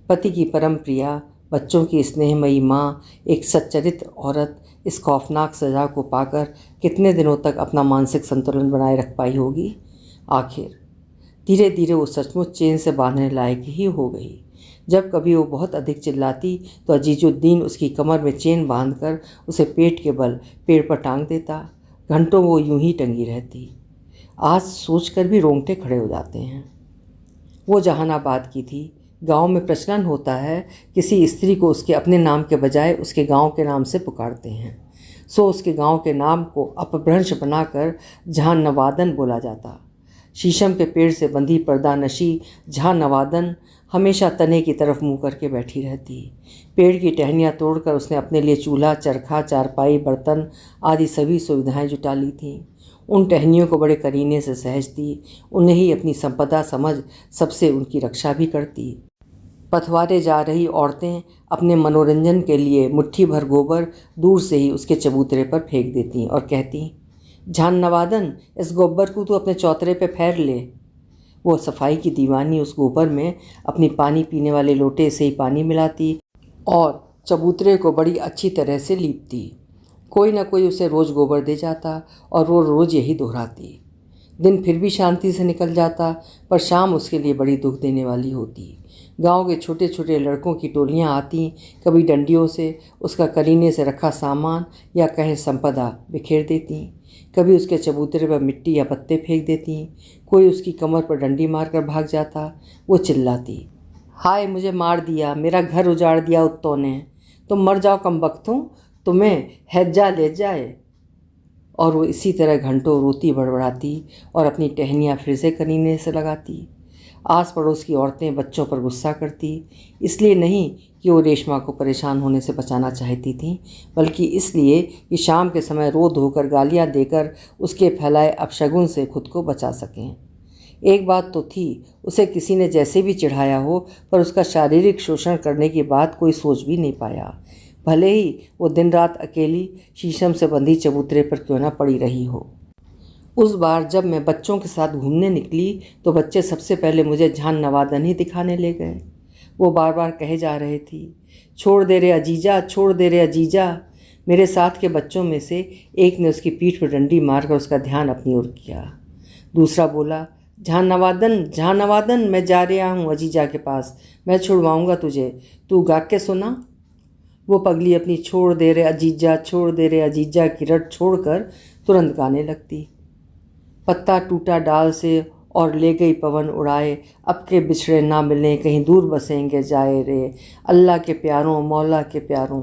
पति की परम प्रिया, बच्चों की स्नेहमयी माँ, एक सच्चरित्र औरत इस खौफनाक सज़ा को पाकर कितने दिनों तक अपना मानसिक संतुलन बनाए रख पाई होगी। आखिर धीरे धीरे वो सचमुच चेन से बांधने लायक ही हो गई। जब कभी वो बहुत अधिक चिल्लाती तो अजीजुद्दीन उसकी कमर में चेन बांधकर उसे पेट के बल पेड़ पर टांग देता। घंटों वो यूं ही टंगी रहती। आज सोचकर भी रोंगटे खड़े हो जाते हैं। वो जहानाबाद की थी। गांव में प्रचलन होता है, किसी स्त्री को उसके अपने नाम के बजाय उसके गांव के नाम से पुकारते हैं। सो उसके गांव के नाम को अपभ्रंश बनाकर जहानवादन बोला जाता। शीशम के पेड़ से बंधी पर्दानशी जहानवादन हमेशा तने की तरफ मुंह करके बैठी रहती। पेड़ की टहनियाँ तोड़कर उसने अपने लिए चूल्हा, चरखा, चारपाई, बर्तन आदि सभी सुविधाएं जुटा ली थीं। उन टहनियों को बड़े करीने से सहजती, उन्हें ही अपनी संपदा समझ सबसे उनकी रक्षा भी करती। पथवारे जा रही औरतें अपने मनोरंजन के लिए मुट्ठी भर गोबर दूर से ही उसके चबूतरे पर फेंक देती और कहती, जहानवादन, इस गोबर को तू अपने चौतरे पे फेर ले। वो सफाई की दीवानी उस गोबर में अपनी पानी पीने वाले लोटे से ही पानी मिलाती और चबूतरे को बड़ी अच्छी तरह से लीपती। कोई ना कोई उसे रोज़ गोबर दे जाता और वो रोज़ यही दोहराती। दिन फिर भी शांति से निकल जाता, पर शाम उसके लिए बड़ी दुख देने वाली होती। गांव के छोटे छोटे लड़कों की टोलियां आती, कभी डंडियों से उसका करीने से रखा सामान या कहें संपदा बिखेर देती, कभी उसके चबूतरे पर मिट्टी या पत्ते फेंक देती। कोई उसकी कमर पर डंडी मारकर भाग जाता। वो चिल्लाती, हाय मुझे मार दिया, मेरा घर उजाड़ दिया उत्तों ने, तुम मर जाओ कमबख्तों, तुम्हें हैजा ले जाए। और वो इसी तरह घंटों रोती बड़बड़ाती और अपनी टहनियाँ फिर से करीने से लगाती। आस पड़ोस की औरतें बच्चों पर गुस्सा करती, इसलिए नहीं कि वो रेशमा को परेशान होने से बचाना चाहती थीं, बल्कि इसलिए कि शाम के समय रो धोकर गालियाँ देकर उसके फैलाए अपशगुन से खुद को बचा सकें। एक बात तो थी, उसे किसी ने जैसे भी चिढ़ाया हो, पर उसका शारीरिक शोषण करने की बात कोई सोच भी नहीं पाया। भले ही वो दिन रात अकेली शीशम से बंधी चबूतरे पर क्यों न पड़ी रही हो। उस बार जब मैं बच्चों के साथ घूमने निकली तो बच्चे सबसे पहले मुझे झान नवादन ही दिखाने ले गए। वो बार बार कहे जा रहे थी, छोड़ दे रे अजीजा, छोड़ दे रे अजीजा। मेरे साथ के बच्चों में से एक ने उसकी पीठ पर डंडी मारकर उसका ध्यान अपनी ओर किया। दूसरा बोला, झान नवादन, मैं जा रहा हूँ अजीजा के पास, मैं छुड़वाऊँगा तुझे, तू गा के सुना। वो पगली अपनी छोड़ दे रे अजीजा, छोड़ दे रे अजीजा की रट छोड़कर तुरंत गाने लगती। पत्ता टूटा डाल से और ले गई पवन उड़ाए, अब के बिछड़े ना मिलें कहीं दूर बसेंगे जाए रे, अल्लाह के प्यारों मौला के प्यारों।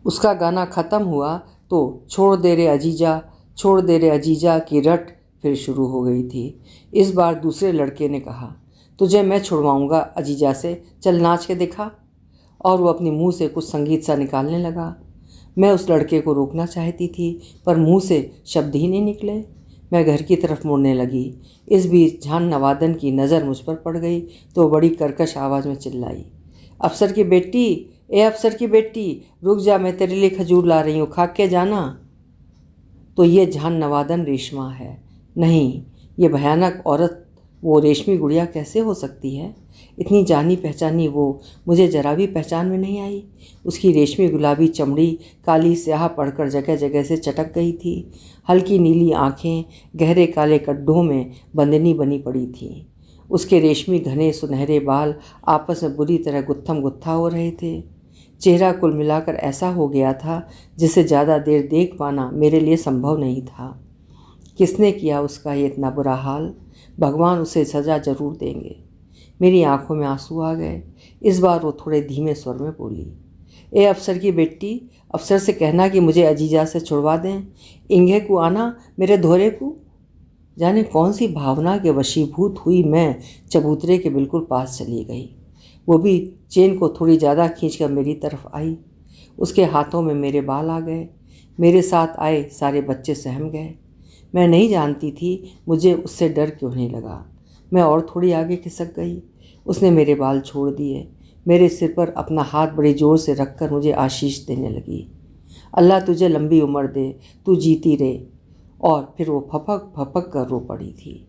उसका गाना ख़त्म हुआ तो छोड़ दे रे अजीजा, छोड़ दे रे अजीजा की रट फिर शुरू हो गई थी। इस बार दूसरे लड़के ने कहा, तुझे मैं छुड़वाऊँगा अजीजा से, चल नाच के दिखा। और वो अपनी मुंह से कुछ संगीत सा निकालने लगा। मैं उस लड़के को रोकना चाहती थी पर मुंह से शब्द ही नहीं निकले। मैं घर की तरफ मुड़ने लगी। इस बीच झान नवादन की नज़र मुझ पर पड़ गई तो बड़ी कर्कश आवाज़ में चिल्लाई, अफसर की बेटी, ए अफसर की बेटी, रुक जा, मैं तेरे लिए खजूर ला रही हूँ, खा के जाना। तो ये झान नवादन रेशमा है? नहीं, ये भयानक औरत वो रेशमी गुड़िया कैसे हो सकती है? इतनी जानी पहचानी वो मुझे जरा भी पहचान में नहीं आई। उसकी रेशमी गुलाबी चमड़ी काली स्याह पड़कर जगह जगह से चटक गई थी। हल्की नीली आँखें गहरे काले गड्ढों में बंदनी बनी पड़ी थीं। उसके रेशमी घने सुनहरे बाल आपस में बुरी तरह गुत्थम गुत्था हो रहे थे। चेहरा कुल मिलाकर ऐसा हो गया था जिसे ज़्यादा देर देख पाना मेरे लिए संभव नहीं था। किसने किया उसका ये इतना बुरा हाल? भगवान उसे सज़ा ज़रूर देंगे। मेरी आंखों में आंसू आ गए। इस बार वो थोड़े धीमे स्वर में बोली, ए अफसर की बेटी, अफसर से कहना कि मुझे अजीजा से छुड़वा दें, इंगे को आना मेरे धोरे को। जाने कौन सी भावना के वशीभूत हुई मैं चबूतरे के बिल्कुल पास चली गई। वो भी चेन को थोड़ी ज़्यादा खींचकर मेरी तरफ आई। उसके हाथों में मेरे बाल आ गए। मेरे साथ आए सारे बच्चे सहम गए। मैं नहीं जानती थी मुझे उससे डर क्यों नहीं लगा। मैं और थोड़ी आगे खिसक गई। उसने मेरे बाल छोड़ दिए। मेरे सिर पर अपना हाथ बड़ी ज़ोर से रखकर मुझे आशीष देने लगी। अल्लाह तुझे लंबी उम्र दे, तू जीती रहे। और फिर वो फपक फपक कर रो पड़ी थी।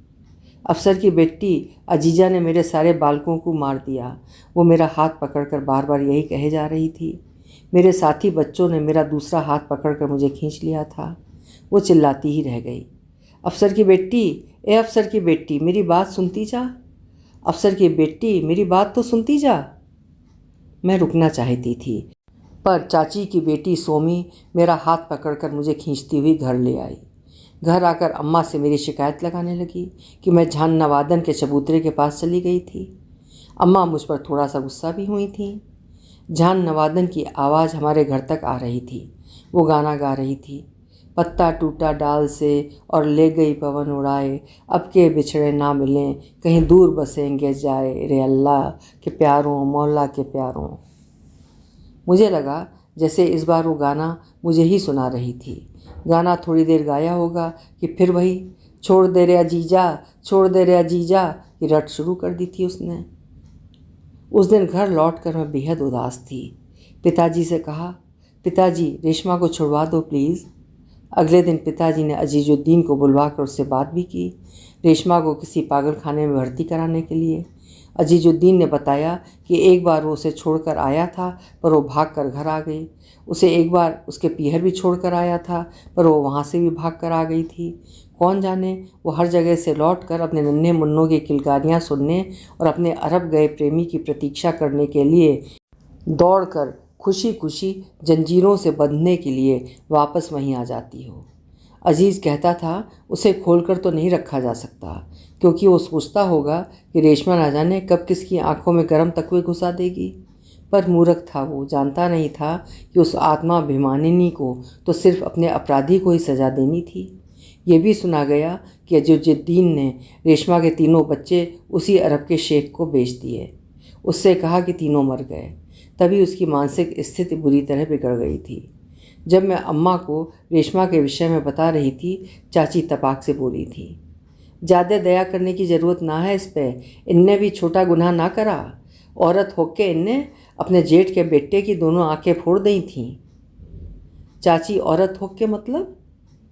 अफसर की बेटी, अजीजा ने मेरे सारे बालकों को मार दिया। वो मेरा हाथ पकड़कर बार बार यही कहे जा रही थी। मेरे साथी बच्चों ने मेरा दूसरा हाथ पकड़कर मुझे खींच लिया था। वो चिल्लाती ही रह गई, अफसर की बेटी, ए अफसर की बेटी, मेरी बात सुनती जा। अफसर की बेटी, मेरी बात तो सुनती जा। मैं रुकना चाहती थी पर चाची की बेटी सोमी मेरा हाथ पकड़कर मुझे खींचती हुई घर ले आई। घर आकर अम्मा से मेरी शिकायत लगाने लगी कि मैं झान नवादन के चबूतरे के पास चली गई थी। अम्मा मुझ पर थोड़ा सा गुस्सा भी हुई थी। झान नवादन की आवाज़ हमारे घर तक आ रही थी। वो गाना गा रही थी, पत्ता टूटा डाल से और ले गई पवन उड़ाए, अब के बिछड़े ना मिलें कहीं दूर बसेंगे जाए रे, अल्लाह के प्यारों मौला के प्यारों। मुझे लगा जैसे इस बार वो गाना मुझे ही सुना रही थी। गाना थोड़ी देर गाया होगा कि फिर वही छोड़ दे रे अजीजा, छोड़ दे रे अजीजा की रट शुरू कर दी थी उसने। उस दिन घर लौटकर मैं बेहद उदास थी। पिताजी से कहा, पिताजी रेशमा को छुड़वा दो प्लीज़। अगले दिन पिताजी ने अजीजुद्दीन को बुलवाकर उससे बात भी की, रेशमा को किसी पागल खाने में भर्ती कराने के लिए। अजीजुद्दीन ने बताया कि एक बार वो उसे छोड़कर आया था पर वो भागकर घर आ गई। उसे एक बार उसके पीहर भी छोड़कर आया था पर वो वहाँ से भी भागकर आ गई थी। कौन जाने वो हर जगह से लौटकर अपने नन्हे मुन्नों की किलकारियाँ सुनने और अपने अरब गए प्रेमी की प्रतीक्षा करने के लिए दौड़कर खुशी खुशी जंजीरों से बंधने के लिए वापस वहीं आ जाती हो। अजीज़ कहता था उसे खोलकर तो नहीं रखा जा सकता क्योंकि वो सोचता होगा कि रेशमा ना जाने कब किसकी आंखों में गर्म तकवे घुसा देगी। पर मूर्ख था वो, जानता नहीं था कि उस आत्माभिमानिनी को तो सिर्फ अपने अपराधी को ही सज़ा देनी थी। ये भी सुना गया कि अजीजुद्दीन ने रेशमा के तीनों बच्चे उसी अरब के शेख को बेच दिए। उससे कहा कि तीनों मर गए। तभी उसकी मानसिक स्थिति बुरी तरह बिगड़ गई थी। जब मैं अम्मा को रेशमा के विषय में बता रही थी, चाची तपाक से बोली थी, ज़्यादा दया करने की ज़रूरत ना है इस पे, इनने भी छोटा गुनाह ना करा औरत होके इनने अपने जेठ के बेटे की दोनों आंखें फोड़ दी थीं। चाची औरत होके मतलब?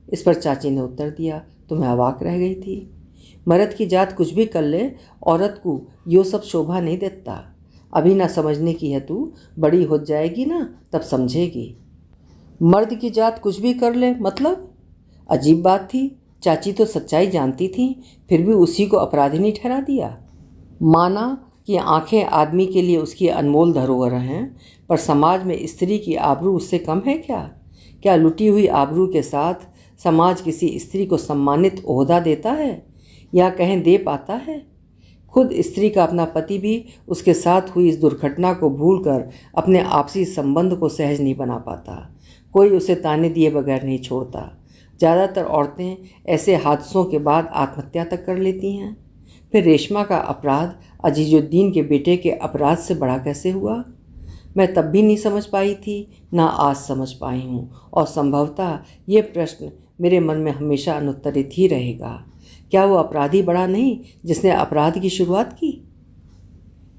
इस पर चाची ने उत्तर दिया तो मैं अवाक रह गई थी। मर्द की जात कुछ भी कर ले, औरत को यो सब शोभा नहीं देता। अभी ना समझने की है तू, बड़ी हो जाएगी ना तब समझेगी। मर्द की जात कुछ भी कर ले मतलब? अजीब बात थी। चाची तो सच्चाई जानती थी, फिर भी उसी को अपराधी नहीं ठहरा दिया। माना कि आंखें आदमी के लिए उसकी अनमोल धरोहर हैं, पर समाज में स्त्री की आबरू उससे कम है क्या? क्या लुटी हुई आबरू के साथ समाज किसी स्त्री को सम्मानित ओहदा देता है, या कहें दे पाता है? खुद स्त्री का अपना पति भी उसके साथ हुई इस दुर्घटना को भूलकर अपने आपसी संबंध को सहज नहीं बना पाता। कोई उसे ताने दिए बगैर नहीं छोड़ता। ज़्यादातर औरतें ऐसे हादसों के बाद आत्महत्या तक कर लेती हैं। फिर रेशमा का अपराध अजीजुद्दीन के बेटे के अपराध से बड़ा कैसे हुआ? मैं तब भी नहीं समझ पाई थी, ना आज समझ पाई हूँ, और संभवतः ये प्रश्न मेरे मन में हमेशा अनुत्तरित ही रहेगा। क्या वो अपराधी बड़ा नहीं जिसने अपराध की शुरुआत की?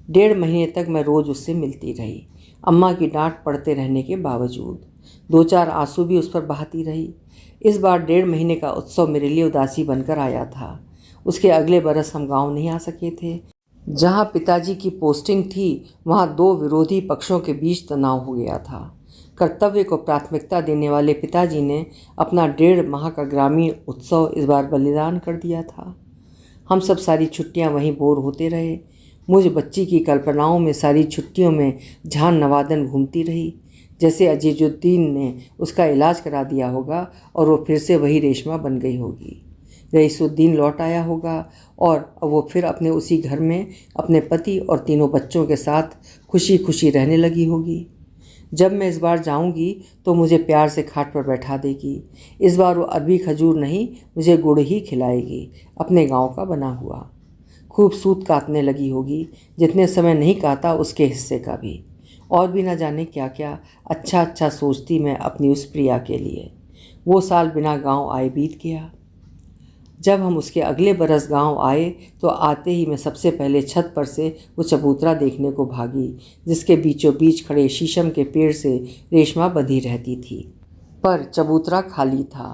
1.5 महीने तक मैं रोज़ उससे मिलती रही, अम्मा की डांट पड़ते रहने के बावजूद। 2-4 आंसू भी उस पर बहाती रही। इस बार 1.5 महीने का उत्सव मेरे लिए उदासी बनकर आया था। उसके अगले बरस हम गांव नहीं आ सके थे। जहां पिताजी की पोस्टिंग थी वहां 2 विरोधी पक्षों के बीच तनाव हो गया था। कर्तव्य को प्राथमिकता देने वाले पिताजी ने अपना 1.5 माह का ग्रामीण उत्सव इस बार बलिदान कर दिया था। हम सब सारी छुट्टियां वहीं बोर होते रहे। मुझ बच्ची की कल्पनाओं में सारी छुट्टियों में झान नवादन घूमती रही, जैसे अजीजुद्दीन ने उसका इलाज करा दिया होगा और वो फिर से वही रेशमा बन गई होगी। रईसुद्दीन लौट आया होगा और वो फिर अपने उसी घर में अपने पति और 3 बच्चों के साथ खुशी खुशी रहने लगी होगी। जब मैं इस बार जाऊंगी तो मुझे प्यार से खाट पर बैठा देगी। इस बार वो अरबी खजूर नहीं, मुझे गुड़ ही खिलाएगी, अपने गांव का बना हुआ। खूब सूत काटने लगी होगी, जितने समय नहीं काटा उसके हिस्से का भी। और भी ना जाने क्या क्या अच्छा अच्छा सोचती मैं अपनी उस प्रिया के लिए। वो साल बिना गांव आए बीत गया। जब हम उसके अगले बरस गांव आए तो आते ही मैं सबसे पहले छत पर से वो चबूतरा देखने को भागी, जिसके बीचों बीच खड़े शीशम के पेड़ से रेशमा बंधी रहती थी। पर चबूतरा खाली था।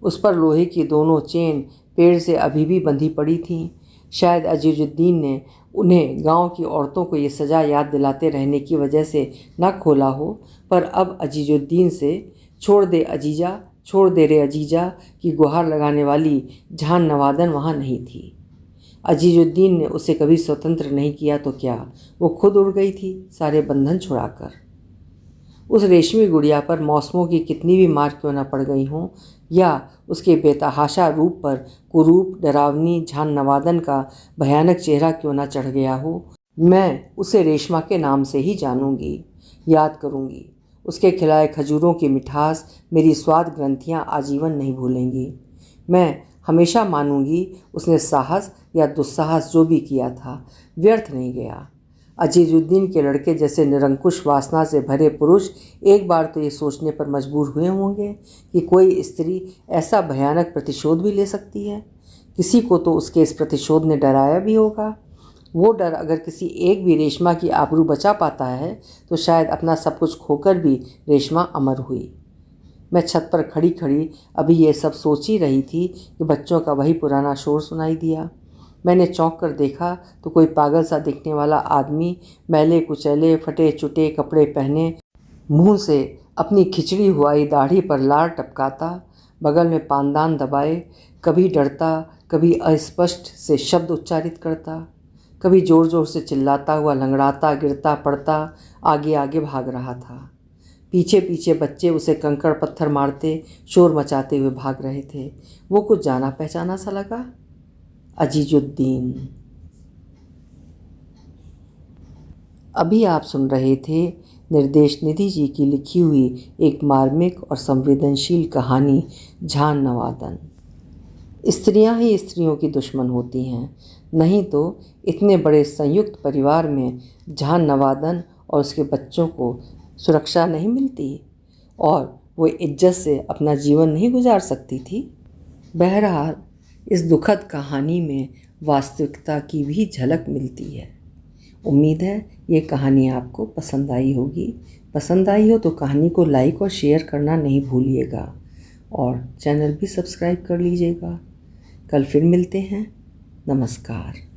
उस पर लोहे की दोनों चेन पेड़ से अभी भी बंधी पड़ी थीं। शायद अजीजुद्दीन ने उन्हें गांव की औरतों को ये सज़ा याद दिलाते रहने की वजह से न खोला हो, पर अब अजीजुद्दीन से छोड़ दे अजीजा, छोड़ दे रे अजीजा की गुहार लगाने वाली झान नवादन वहाँ नहीं थी। अजीजुद्दीन ने उसे कभी स्वतंत्र नहीं किया तो क्या, वो खुद उड़ गई थी सारे बंधन छुड़ाकर। उस रेशमी गुड़िया पर मौसमों की कितनी भी मार क्यों न पड़ गई हों, या उसके बेतहाशा रूप पर कुरूप डरावनी झान नवादन का भयानक चेहरा क्यों न चढ़ गया हो, मैं उसे रेशमा के नाम से ही जानूंगी, याद करूंगी। उसके खिलाए खजूरों की मिठास मेरी स्वाद ग्रंथियाँ आजीवन नहीं भूलेंगी। मैं हमेशा मानूंगी उसने साहस या दुस्साहस जो भी किया था व्यर्थ नहीं गया। अजीजुद्दीन के लड़के जैसे निरंकुश वासना से भरे पुरुष एक बार तो ये सोचने पर मजबूर हुए होंगे कि कोई स्त्री ऐसा भयानक प्रतिशोध भी ले सकती है। किसी को तो उसके इस प्रतिशोध ने डराया भी होगा। वो डर अगर किसी एक भी रेशमा की आबरू बचा पाता है तो शायद अपना सब कुछ खोकर भी रेशमा अमर हुई। मैं छत पर खड़ी खड़ी अभी ये सब सोच ही रही थी कि बच्चों का वही पुराना शोर सुनाई दिया। मैंने चौंक कर देखा तो कोई पागल सा दिखने वाला आदमी मैले कुचैले फटे चुटे कपड़े पहने, मुंह से अपनी खिचड़ी हुई दाढ़ी पर लार टपकाता, बगल में पानदान दबाए, कभी डरता कभी अस्पष्ट से शब्द उच्चारित करता, कभी जोर जोर से चिल्लाता हुआ लंगड़ाता गिरता पड़ता आगे आगे भाग रहा था। पीछे पीछे बच्चे उसे कंकड़ पत्थर मारते शोर मचाते हुए भाग रहे थे। वो कुछ जाना पहचाना सा लगा। अजीजुद्दीन। अभी आप सुन रहे थे निर्देश निधि जी की लिखी हुई एक मार्मिक और संवेदनशील कहानी झान नवादन। स्त्रियां ही स्त्रियों की दुश्मन होती हैं, नहीं तो इतने बड़े संयुक्त परिवार में झान नवादन और उसके बच्चों को सुरक्षा नहीं मिलती और वो इज्जत से अपना जीवन नहीं गुजार सकती थी। बहरहाल इस दुखद कहानी में वास्तविकता की भी झलक मिलती है। उम्मीद है ये कहानी आपको पसंद आई होगी। पसंद आई हो तो कहानी को लाइक और शेयर करना नहीं भूलिएगा और चैनल भी सब्सक्राइब कर लीजिएगा। कल फिर मिलते हैं। नमस्कार।